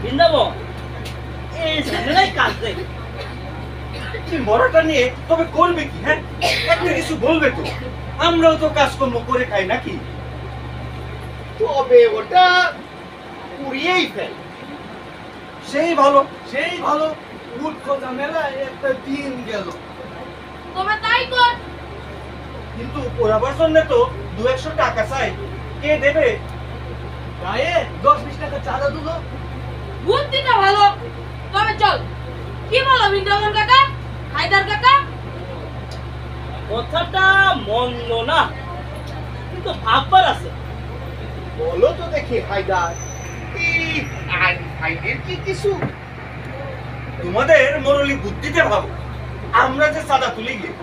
বৃন্দাবন এই ঝামেলাই কাজ দেয়। তুই মরাটা নিয়ে তবে করবে কি? হ্যাঁ, একটা কিছু বলবে তো, আমরাও তো কাজকর্ম করে খাই নাকি? তবে ওটা পুড়িয়েই ফেল। সেই ভালো। সেই ভালো। মূর্খ ঝামেলায় একটা দিন গেল। তবে তাই কর। কিন্তু পোড়াবার জন্য তো 200 টাকা চাই, কে দেবে? গায়ে 10-20 টাকা চাঁদা দিল। বুদ্ধিটা ভালো। তবে চল, কি বলো বৃন্দাবন কাকা, হায়দার কাকা? কথাটা মন্দ না, কিন্তু ভাববার আছে। বলো তো দেখি হায়দার, এই আইন ফাইনের কি কিছু? তোমাদের মরলি বুদ্ধিতে ভাবো, আমরা যে সাদা তুলি গিয়ে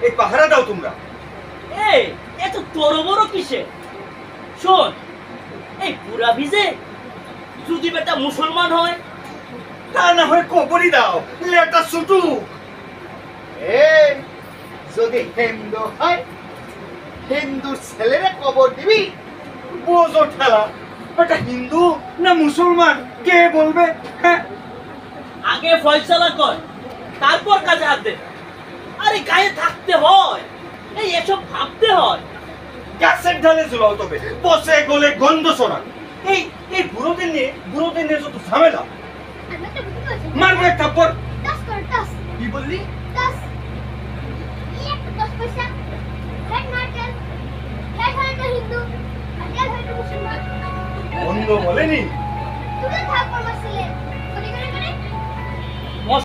এই পাহারা দাও তোমরা। এই এত তোর বড় কিসে? শোন, এই পুরা ভিজে যদি বেটা মুসলমান হয়, তা না হয় কবরই দাও, লেটা ছুটু। এই যদি হিন্দু হয়, হিন্দুর ছেলেরা কবর দিবি। বোঝো ঠেলা, ওটা হিন্দু না মুসলমান কে বলবে? হ্যাঁ, আগে ফয়সালা কর, তারপর কাজে হাত দে। আরে গায়ে থাকতে হয়, এই এসব ভাবতে হয়। গাছের ঢালে ঝুলাও তবে, বসে গলে গন্ধ শোনা। এই এই বুড়োদের নিয়ে যত ঝামেলা। মারবো এক থাপ্পড়। কি বললি? বন্ধ বলেনি?